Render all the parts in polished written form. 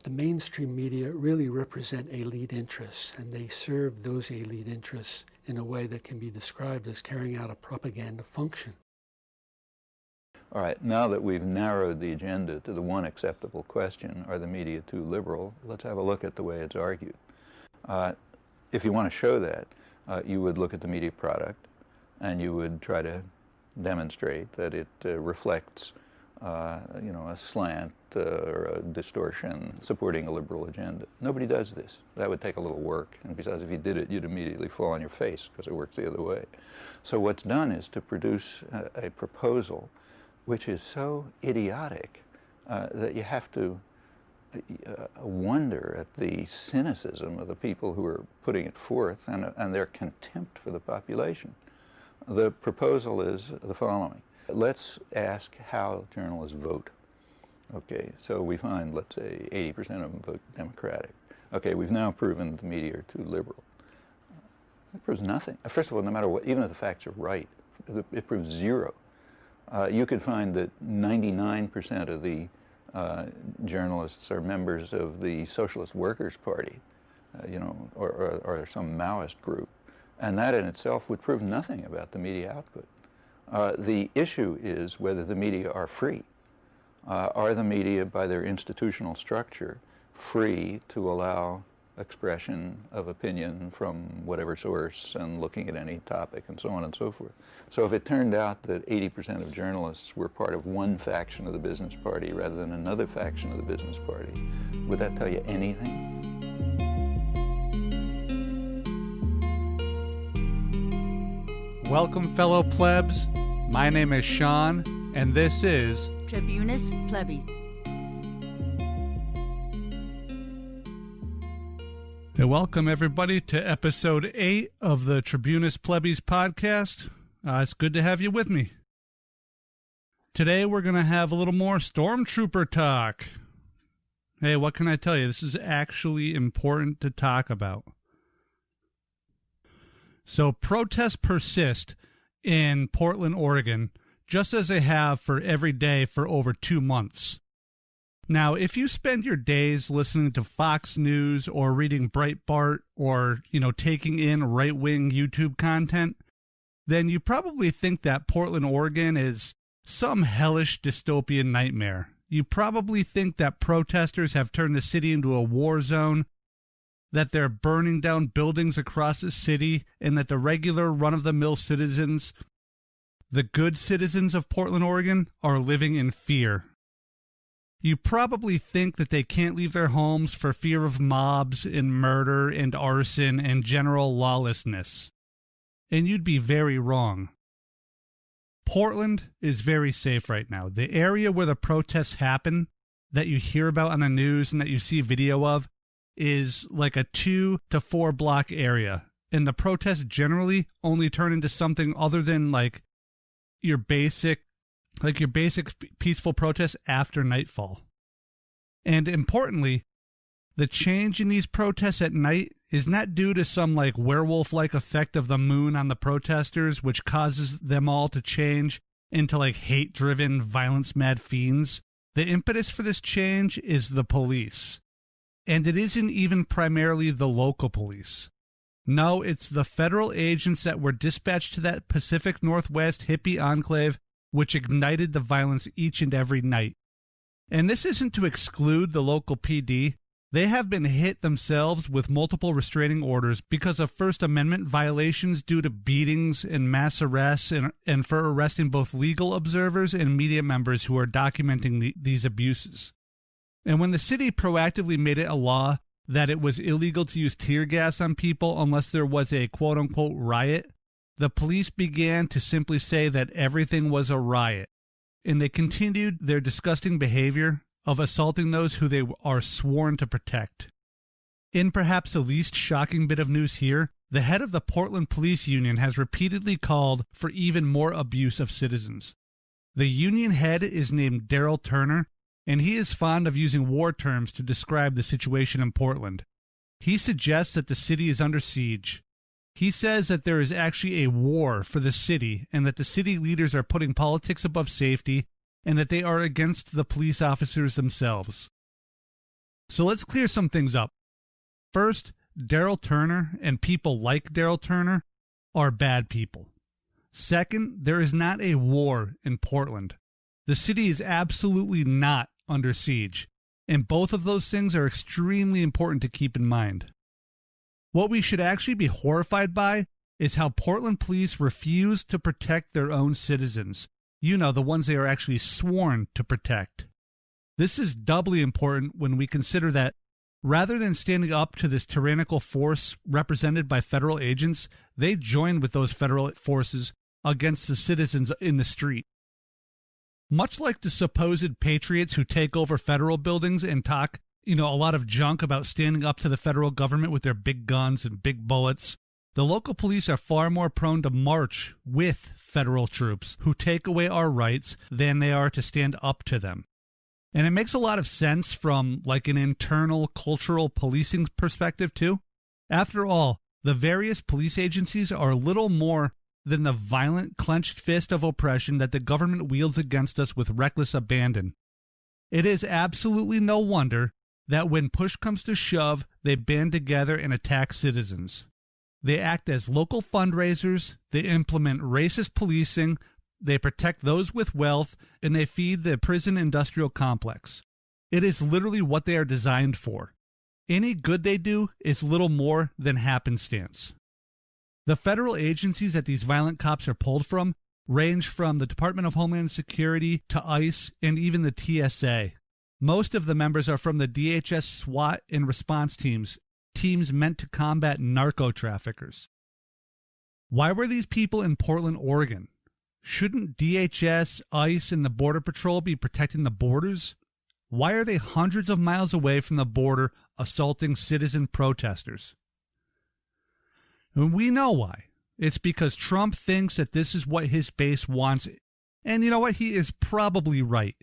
The mainstream media really represent elite interests, and they serve those elite interests in a way that can be described as carrying out a propaganda function. All right, now that we've narrowed the agenda to the one acceptable question, are the media too liberal? Let's have a look at the way it's argued. If you want to show that, you would look at the media product and you would try to demonstrate that it reflects a slant or a distortion supporting a liberal agenda. Nobody does this. That would take a little work, and besides, if you did it, you'd immediately fall on your face because it works the other way. So what's done is to produce a proposal which is so idiotic that you have to wonder at the cynicism of the people who are putting it forth and their contempt for the population. The proposal is the following. Let's ask how journalists vote. Okay, so we find, let's say, 80% of them vote Democratic. Okay, we've now proven the media are too liberal. That proves nothing. First of all, no matter what, even if the facts are right, it proves zero. You could find that 99% of the journalists are members of the Socialist Workers' Party, or some Maoist group, and that in itself would prove nothing about the media output. The issue is whether the media are free. Are the media, by their institutional structure, free to allow expression of opinion from whatever source and looking at any topic and so on and so forth? So if it turned out that 80% of journalists were part of one faction of the business party rather than another faction of the business party, would that tell you anything? Welcome, fellow plebs. My name is Sean, and this is Tribunus Plebis. Hey, welcome everybody to episode 8 of the Tribunus Plebis podcast. It's good to have you with me. Today we're going to have a little more stormtrooper talk. Hey, what can I tell you? This is actually important to talk about. So protests persist in Portland, Oregon, just as they have for every day for over 2 months. Now, if you spend your days listening to Fox News or reading Breitbart or, taking in right-wing YouTube content, then you probably think that Portland, Oregon is some hellish dystopian nightmare. You probably think that protesters have turned the city into a war zone, that they're burning down buildings across the city, and that the regular run-of-the-mill citizens, the good citizens of Portland, Oregon, are living in fear. You probably think that they can't leave their homes for fear of mobs and murder and arson and general lawlessness. And you'd be very wrong. Portland is very safe right now. The area where the protests happen, that you hear about on the news and that you see video of, is like a 2 to 4 block area. And the protests generally only turn into something other than your basic peaceful protest after nightfall. And importantly, the change in these protests at night is not due to some werewolf-like effect of the moon on the protesters, which causes them all to change into hate-driven, violence-mad fiends. The impetus for this change is the police. And it isn't even primarily the local police. No, it's the federal agents that were dispatched to that Pacific Northwest hippie enclave which ignited the violence each and every night. And this isn't to exclude the local PD. They have been hit themselves with multiple restraining orders because of First Amendment violations due to beatings and mass arrests and for arresting both legal observers and media members who are documenting these abuses. And when the city proactively made it a law that it was illegal to use tear gas on people unless there was a quote-unquote riot, the police began to simply say that everything was a riot, and they continued their disgusting behavior of assaulting those who they are sworn to protect. In perhaps the least shocking bit of news here, the head of the Portland Police Union has repeatedly called for even more abuse of citizens. The union head is named Daryl Turner, and he is fond of using war terms to describe the situation in Portland. He suggests that the city is under siege. He says that there is actually a war for the city and that the city leaders are putting politics above safety and that they are against the police officers themselves. So let's clear some things up. First, Daryl Turner and people like Daryl Turner are bad people. Second, there is not a war in Portland. The city is absolutely not under siege, and both of those things are extremely important to keep in mind. What we should actually be horrified by is how Portland police refuse to protect their own citizens. You know, the ones they are actually sworn to protect. This is doubly important when we consider that rather than standing up to this tyrannical force represented by federal agents, they join with those federal forces against the citizens in the street. Much like the supposed patriots who take over federal buildings and talk, a lot of junk about standing up to the federal government with their big guns and big bullets, the local police are far more prone to march with federal troops who take away our rights than they are to stand up to them. And it makes a lot of sense from like an internal cultural policing perspective too. After all, the various police agencies are little more than the violent clenched fist of oppression that the government wields against us with reckless abandon. It is absolutely no wonder that when push comes to shove, they band together and attack citizens. They act as local fundraisers, they implement racist policing, they protect those with wealth, and they feed the prison industrial complex. It is literally what they are designed for. Any good they do is little more than happenstance. The federal agencies that these violent cops are pulled from range from the Department of Homeland Security to ICE and even the TSA. Most of the members are from the DHS SWAT and response teams meant to combat narco traffickers. Why were these people in Portland, Oregon? Shouldn't DHS, ICE, and the Border Patrol be protecting the borders? Why are they hundreds of miles away from the border assaulting citizen protesters? And we know why. It's because Trump thinks that this is what his base wants. And you know what? He is probably right.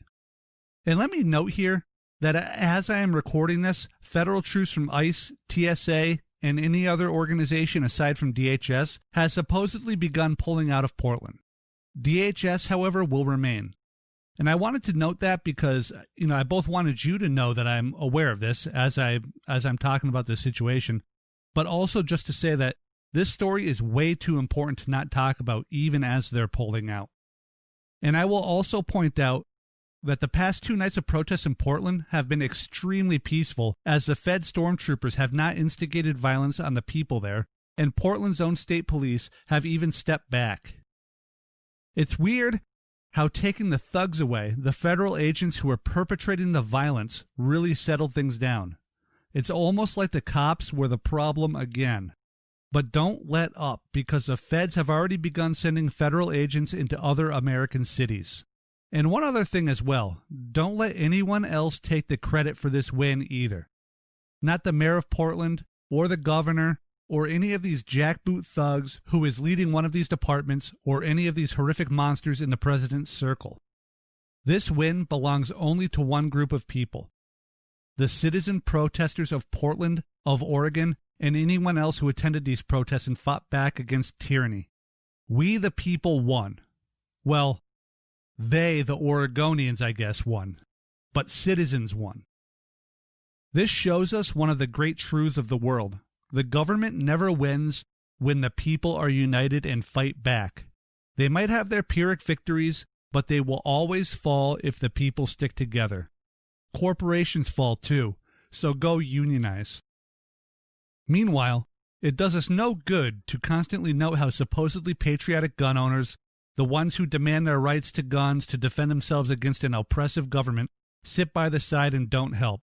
And let me note here that as I am recording this, federal troops from ICE, TSA, and any other organization aside from DHS has supposedly begun pulling out of Portland. DHS, however, will remain. And I wanted to note that because, I both wanted you to know that I'm aware of this as I'm talking about this situation, but also just to say that this story is way too important to not talk about even as they're pulling out. And I will also point out that the past 2 nights of protests in Portland have been extremely peaceful, as the Fed stormtroopers have not instigated violence on the people there, and Portland's own state police have even stepped back. It's weird how taking the thugs away, the federal agents who are perpetrating the violence, really settled things down. It's almost like the cops were the problem again. But don't let up, because the feds have already begun sending federal agents into other American cities. And one other thing as well, don't let anyone else take the credit for this win either. Not the mayor of Portland, or the governor, or any of these jackboot thugs who is leading one of these departments, or any of these horrific monsters in the president's circle. This win belongs only to one group of people. The citizen protesters of Portland, of Oregon, and anyone else who attended these protests and fought back against tyranny. We the people won. Well, they, the Oregonians, I guess, won. But citizens won. This shows us one of the great truths of the world. The government never wins when the people are united and fight back. They might have their Pyrrhic victories, but they will always fall if the people stick together. Corporations fall too, so go unionize. Meanwhile, it does us no good to constantly note how supposedly patriotic gun owners, the ones who demand their rights to guns to defend themselves against an oppressive government, sit by the side and don't help.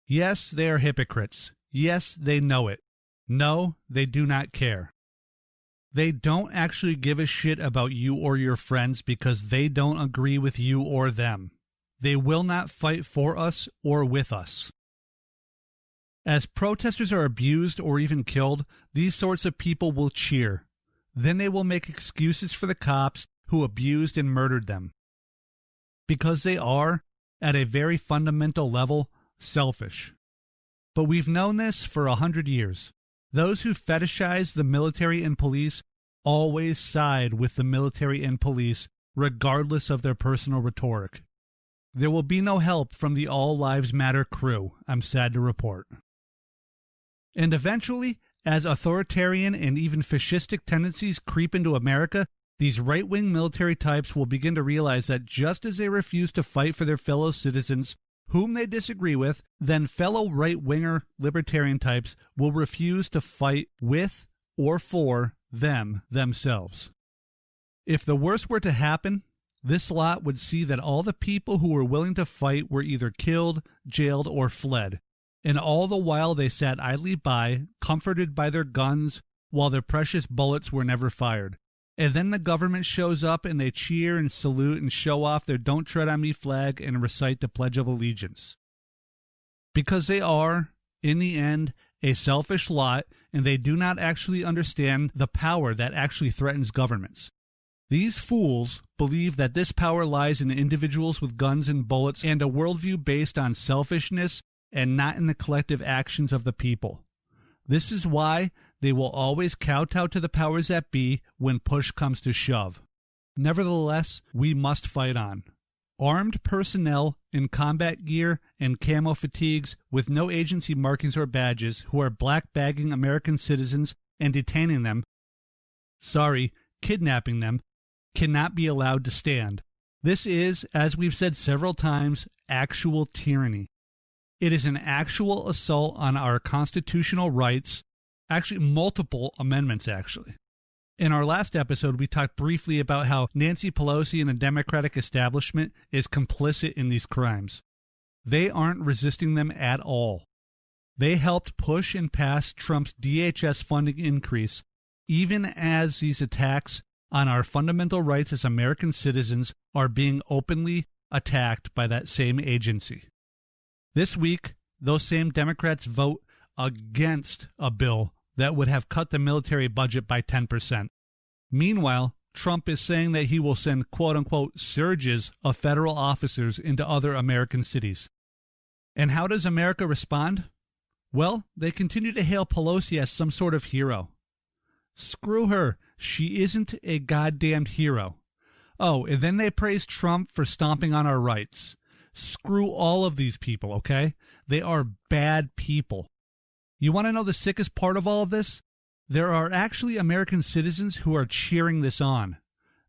Yes, they are hypocrites. Yes, they know it. No, they do not care. They don't actually give a shit about you or your friends because they don't agree with you or them. They will not fight for us or with us. As protesters are abused or even killed, these sorts of people will cheer. Then they will make excuses for the cops who abused and murdered them. Because they are, at a very fundamental level, selfish. But we've known this for 100 years. Those who fetishize the military and police always side with the military and police, regardless of their personal rhetoric. there will be no help from the All Lives Matter crew, I'm sad to report. And eventually, as authoritarian and even fascistic tendencies creep into America, these right-wing military types will begin to realize that just as they refuse to fight for their fellow citizens whom they disagree with, then fellow right-winger libertarian types will refuse to fight with or for them themselves. If the worst were to happen, this lot would see that all the people who were willing to fight were either killed, jailed, or fled, and all the while they sat idly by, comforted by their guns, while their precious bullets were never fired. And then the government shows up and they cheer and salute and show off their Don't Tread on Me flag and recite the Pledge of Allegiance. Because they are, in the end, a selfish lot, and they do not actually understand the power that actually threatens governments. These fools believe that this power lies in individuals with guns and bullets and a worldview based on selfishness and not in the collective actions of the people. This is why they will always kowtow to the powers that be when push comes to shove. Nevertheless, we must fight on. Armed personnel in combat gear and camo fatigues with no agency markings or badges who are black-bagging American citizens and detaining them, kidnapping them, cannot be allowed to stand. This is, as we've said several times, actual tyranny. It is an actual assault on our constitutional rights, actually multiple amendments, actually. In our last episode, we talked briefly about how Nancy Pelosi and the Democratic establishment is complicit in these crimes. They aren't resisting them at all. They helped push and pass Trump's DHS funding increase, even as these attacks on our fundamental rights as American citizens are being openly attacked by that same agency. This week, those same Democrats vote against a bill that would have cut the military budget by 10%. Meanwhile, Trump is saying that he will send quote-unquote surges of federal officers into other American cities. And how does America respond? Well, they continue to hail Pelosi as some sort of hero. Screw her. She isn't a goddamned hero. Oh, and then they praise Trump for stomping on our rights. Screw all of these people, okay? They are bad people. You want to know the sickest part of all of this? There are actually American citizens who are cheering this on.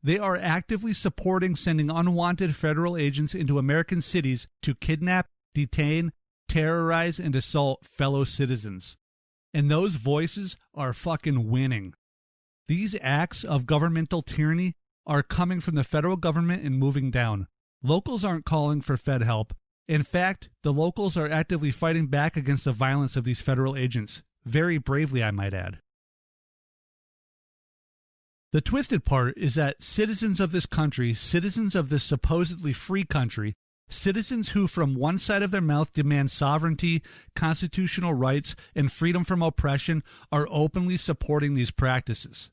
They are actively supporting sending unwanted federal agents into American cities to kidnap, detain, terrorize, and assault fellow citizens. And those voices are fucking winning. These acts of governmental tyranny are coming from the federal government and moving down. Locals aren't calling for Fed help. In fact, the locals are actively fighting back against the violence of these federal agents. Very bravely, I might add. The twisted part is that citizens of this country, citizens of this supposedly free country, citizens who from one side of their mouth demand sovereignty, constitutional rights, and freedom from oppression are openly supporting these practices.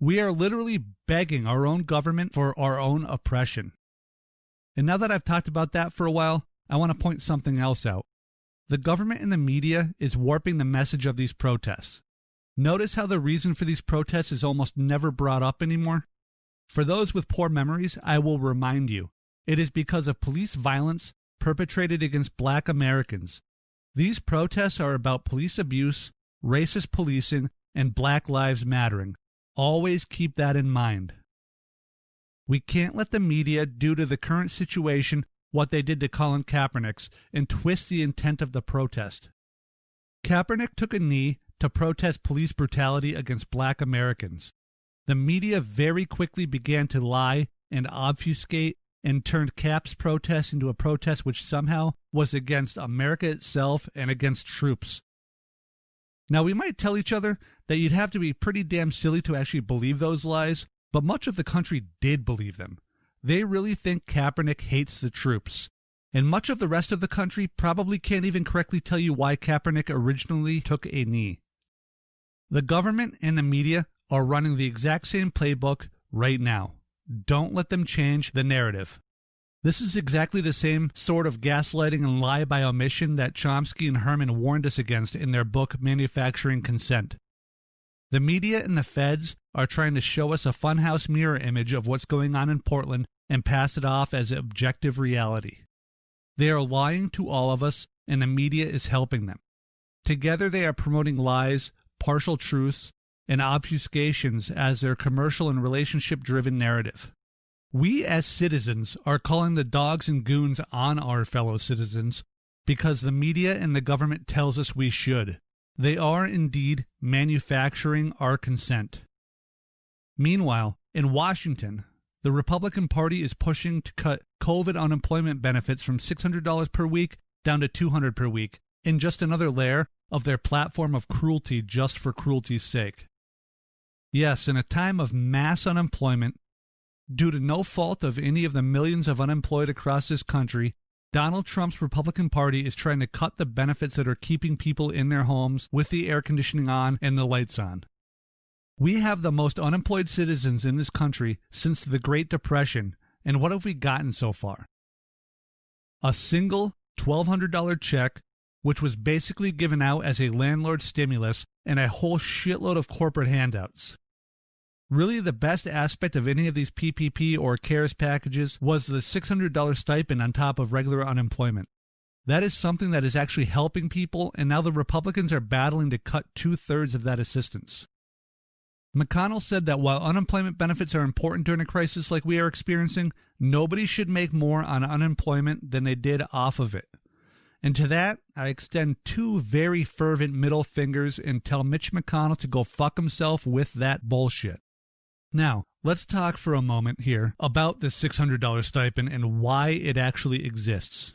We are literally begging our own government for our own oppression. And now that I've talked about that for a while, I want to point something else out. The government and the media is warping the message of these protests. Notice how the reason for these protests is almost never brought up anymore? For those with poor memories, I will remind you, it is because of police violence perpetrated against black Americans. These protests are about police abuse, racist policing, and Black Lives Mattering. Always keep that in mind. We can't let the media do to the current situation what they did to Colin Kaepernick's and twist the intent of the protest. Kaepernick took a knee to protest police brutality against black Americans. The media very quickly began to lie and obfuscate and turned Cap's protest into a protest which somehow was against America itself and against troops. Now, we might tell each other that you'd have to be pretty damn silly to actually believe those lies, but much of the country did believe them. They really think Kaepernick hates the troops. And much of the rest of the country probably can't even correctly tell you why Kaepernick originally took a knee. The government and the media are running the exact same playbook right now. Don't let them change the narrative. This is exactly the same sort of gaslighting and lie by omission that Chomsky and Herman warned us against in their book Manufacturing Consent. The media and the feds are trying to show us a funhouse mirror image of what's going on in Portland and pass it off as objective reality. They are lying to all of us, and the media is helping them. Together they are promoting lies, partial truths, and obfuscations as their commercial and relationship-driven narrative. We as citizens are calling the dogs and goons on our fellow citizens because the media and the government tells us we should. They are indeed manufacturing our consent. Meanwhile, in Washington, the Republican Party is pushing to cut COVID unemployment benefits from $600 per week down to $200 per week, in just another layer of their platform of cruelty just for cruelty's sake. Yes, in a time of mass unemployment, due to no fault of any of the millions of unemployed across this country, Donald Trump's Republican Party is trying to cut the benefits that are keeping people in their homes with the air conditioning on and the lights on. We have the most unemployed citizens in this country since the Great Depression, and what have we gotten so far? A single $1,200 check, which was basically given out as a landlord stimulus, and a whole shitload of corporate handouts. Really, the best aspect of any of these PPP or CARES packages was the $600 stipend on top of regular unemployment. That is something that is actually helping people, and now the Republicans are battling to cut 2/3 of that assistance. McConnell said that while unemployment benefits are important during a crisis like we are experiencing, nobody should make more on unemployment than they did off of it. And to that, I extend 2 very fervent middle fingers and tell Mitch McConnell to go fuck himself with that bullshit. Now, let's talk for a moment here about this $600 stipend and why it actually exists.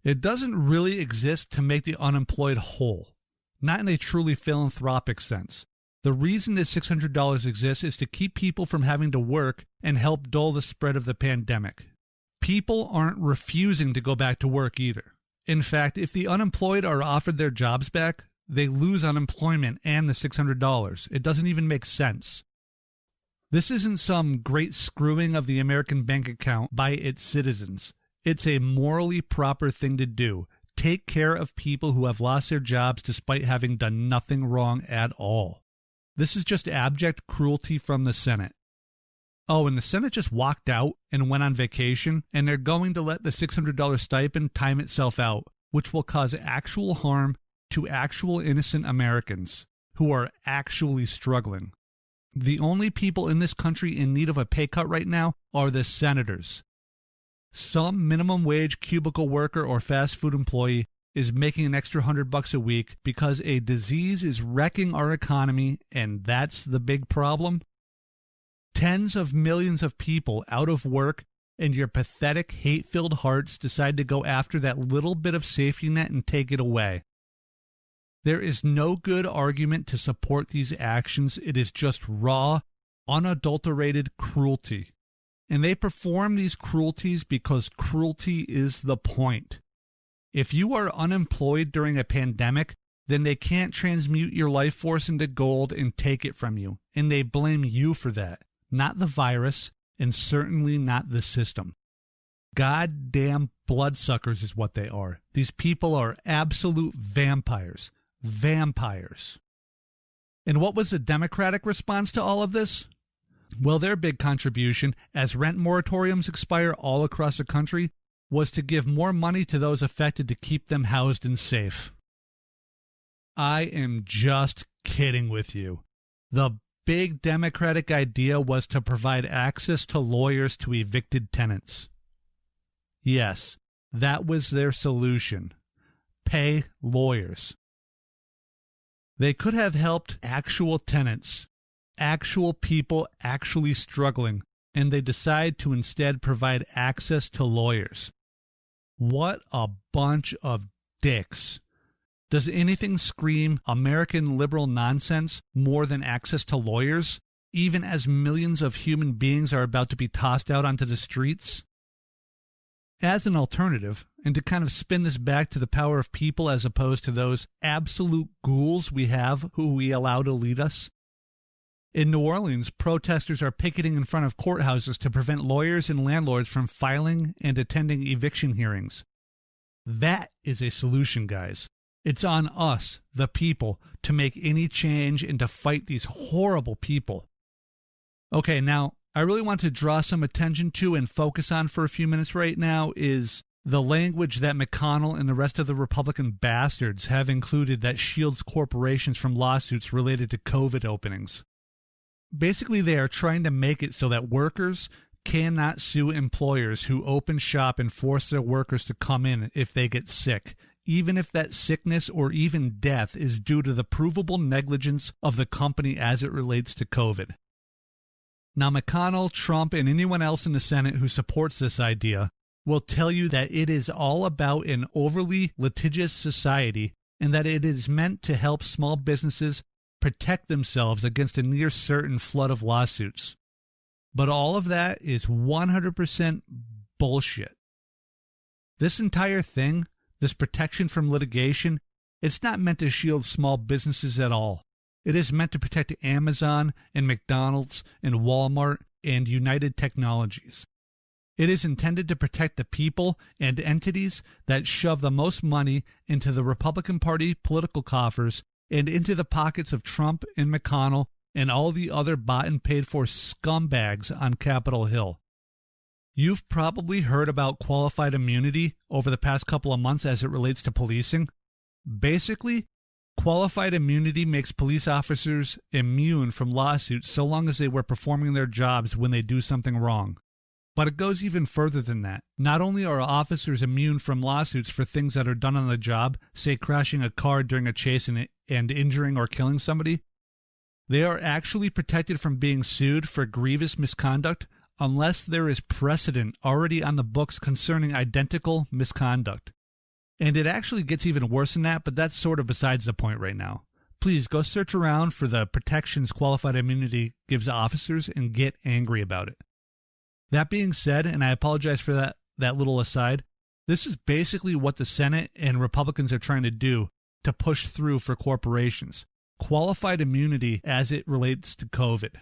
It doesn't really exist to make the unemployed whole, not in a truly philanthropic sense. The reason this $600 exists is to keep people from having to work and help dull the spread of the pandemic. People aren't refusing to go back to work either. In fact, if the unemployed are offered their jobs back, they lose unemployment and the $600. It doesn't even make sense. This isn't some great screwing of the American bank account by its citizens. It's a morally proper thing to do. Take care of people who have lost their jobs despite having done nothing wrong at all. This is just abject cruelty from the Senate. Oh, and the Senate just walked out and went on vacation, and they're going to let the $600 stipend time itself out, which will cause actual harm to actual innocent Americans who are actually struggling. The only people in this country in need of a pay cut right now are the senators. Some minimum wage cubicle worker or fast food employee is making an extra $100 a week because a disease is wrecking our economy, and that's the big problem. Tens of millions of people out of work, and your pathetic, hate-filled hearts decide to go after that little bit of safety net and take it away. There is no good argument to support these actions. It is just raw, unadulterated cruelty. And they perform these cruelties because cruelty is the point. If you are unemployed during a pandemic, then they can't transmute your life force into gold and take it from you. And they blame you for that, not the virus, and certainly not the system. Goddamn bloodsuckers is what they are. These people are absolute vampires. Vampires. And what was the Democratic response to all of this? Well, their big contribution, as rent moratoriums expire all across the country, was to give more money to those affected to keep them housed and safe. I am just kidding with you. The big Democratic idea was to provide access to lawyers to evicted tenants. Yes, that was their solution. Pay lawyers. They could have helped actual tenants, actual people actually struggling, and they decide to instead provide access to lawyers. What a bunch of dicks. Does anything scream American liberal nonsense more than access to lawyers, even as millions of human beings are about to be tossed out onto the streets? As an alternative, and to kind of spin this back to the power of people as opposed to those absolute ghouls we have who we allow to lead us, in New Orleans, protesters are picketing in front of courthouses to prevent lawyers and landlords from filing and attending eviction hearings. That is a solution, guys. It's on us, the people, to make any change and to fight these horrible people. Okay, now, I really want to draw some attention to and focus on for a few minutes right now is the language that McConnell and the rest of the Republican bastards have included that shields corporations from lawsuits related to COVID openings. Basically, they are trying to make it so that workers cannot sue employers who open shop and force their workers to come in if they get sick, even if that sickness or even death is due to the provable negligence of the company as it relates to COVID. Now, McConnell, Trump, and anyone else in the Senate who supports this idea will tell you that it is all about an overly litigious society and that it is meant to help small businesses protect themselves against a near certain flood of lawsuits. But all of that is 100% bullshit. This entire thing, this protection from litigation, it's not meant to shield small businesses at all. It is meant to protect Amazon and McDonald's and Walmart and United Technologies. It is intended to protect the people and entities that shove the most money into the Republican Party political coffers and into the pockets of Trump and McConnell and all the other bought and paid for scumbags on Capitol Hill. You've probably heard about qualified immunity over the past couple of months as it relates to policing. Basically, qualified immunity makes police officers immune from lawsuits so long as they were performing their jobs when they do something wrong. But it goes even further than that. Not only are officers immune from lawsuits for things that are done on the job, say crashing a car during a chase and injuring or killing somebody, they are actually protected from being sued for grievous misconduct unless there is precedent already on the books concerning identical misconduct. And it actually gets even worse than that, but that's sort of besides the point right now. Please go search around for the protections qualified immunity gives officers and get angry about it. That being said, and I apologize for that little aside, this is basically what the Senate and Republicans are trying to do to push through for corporations. Qualified immunity as it relates to COVID.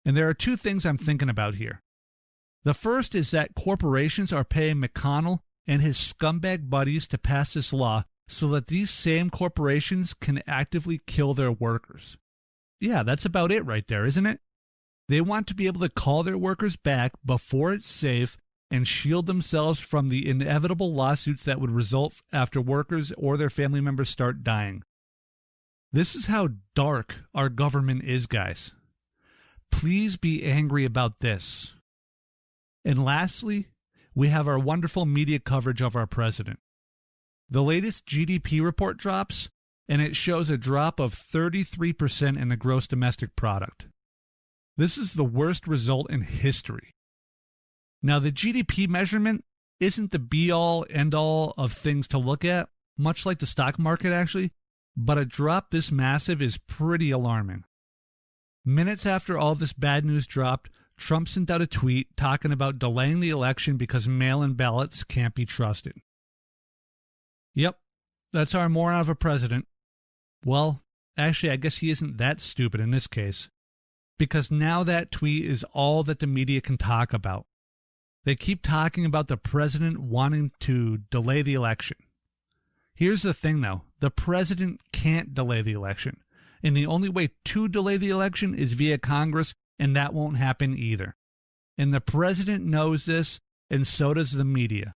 And there are two things I'm thinking about here. The first is that corporations are paying McConnell and his scumbag buddies to pass this law so that these same corporations can actively kill their workers. Yeah, that's about it right there, isn't it? They want to be able to call their workers back before it's safe and shield themselves from the inevitable lawsuits that would result after workers or their family members start dying. This is how dark our government is, guys. Please be angry about this. And lastly, we have our wonderful media coverage of our president. The latest GDP report drops, and it shows a drop of 33% in the gross domestic product. This is the worst result in history. Now, the GDP measurement isn't the be-all, end-all of things to look at, much like the stock market actually, but a drop this massive is pretty alarming. Minutes after all this bad news dropped, Trump sent out a tweet talking about delaying the election because mail-in ballots can't be trusted. Yep, that's our moron of a president. Well, actually, I guess he isn't that stupid in this case, because now that tweet is all that the media can talk about. They keep talking about the president wanting to delay the election. Here's the thing, though. The president can't delay the election. And the only way to delay the election is via Congress, and that won't happen either. And the president knows this, and so does the media.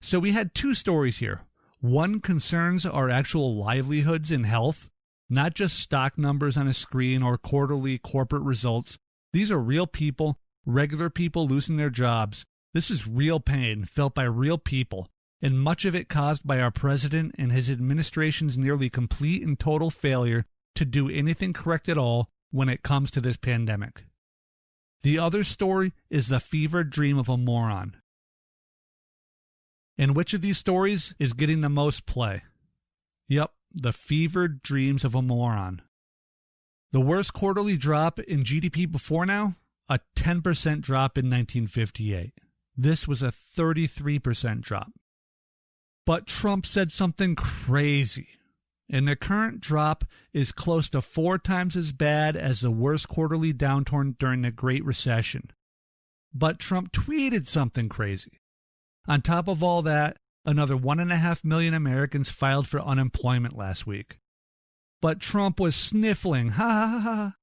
So we had two stories here. One concerns our actual livelihoods and health, not just stock numbers on a screen or quarterly corporate results. These are real people, regular people losing their jobs. This is real pain felt by real people, and much of it caused by our president and his administration's nearly complete and total failure to do anything correct at all when it comes to this pandemic. The other story is the fevered dream of a moron. And which of these stories is getting the most play? Yep, the fevered dreams of a moron. The worst quarterly drop in GDP before now? A 10% drop in 1958. This was a 33% drop. But Trump said something crazy, and the current drop is close to 4 times as bad as the worst quarterly downturn during the Great Recession. But Trump tweeted something crazy. On top of all that, another 1.5 million Americans filed for unemployment last week. But Trump was sniffling, ha ha ha ha.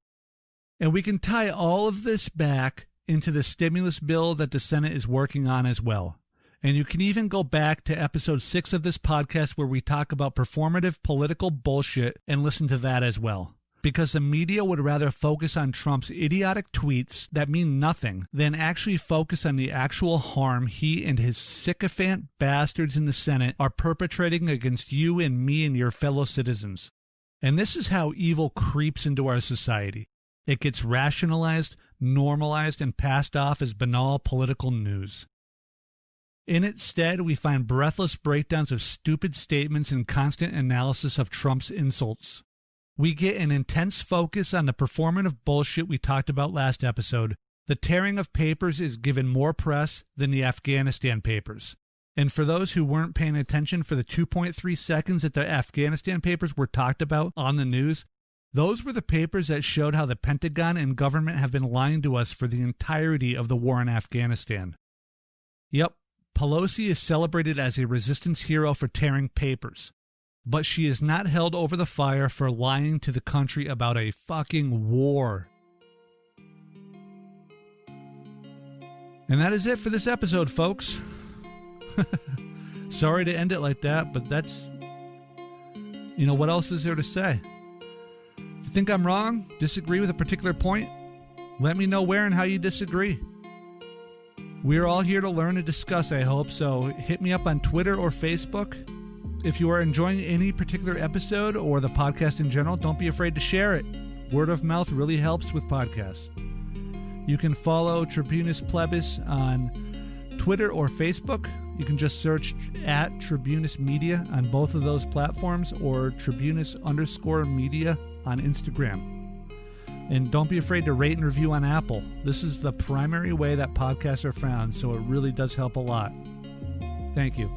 And we can tie all of this back into the stimulus bill that the Senate is working on as well. And you can even go back to episode 6 of this podcast where we talk about performative political bullshit and listen to that as well. Because the media would rather focus on Trump's idiotic tweets that mean nothing than actually focus on the actual harm he and his sycophant bastards in the Senate are perpetrating against you and me and your fellow citizens. And this is how evil creeps into our society. It gets rationalized, normalized, and passed off as banal political news. In its stead, we find breathless breakdowns of stupid statements and constant analysis of Trump's insults. We get an intense focus on the performative bullshit we talked about last episode. The tearing of papers is given more press than the Afghanistan papers. And for those who weren't paying attention for the 2.3 seconds that the Afghanistan papers were talked about on the news, those were the papers that showed how the Pentagon and government have been lying to us for the entirety of the war in Afghanistan. Yep, Pelosi is celebrated as a resistance hero for tearing papers. But she is not held over the fire for lying to the country about a fucking war. And that is it for this episode, folks. Sorry to end it like that, but that's... what else is there to say? If you think I'm wrong, disagree with a particular point, let me know where and how you disagree. We're all here to learn and discuss, I hope, so hit me up on Twitter or Facebook. If you are enjoying any particular episode or the podcast in general, don't be afraid to share it. Word of mouth really helps with podcasts. You can follow Tribunus Plebis on Twitter or Facebook. You can just search at Tribunus Media on both of those platforms or Tribunus_media on Instagram. And don't be afraid to rate and review on Apple. This is the primary way that podcasts are found, so it really does help a lot. Thank you.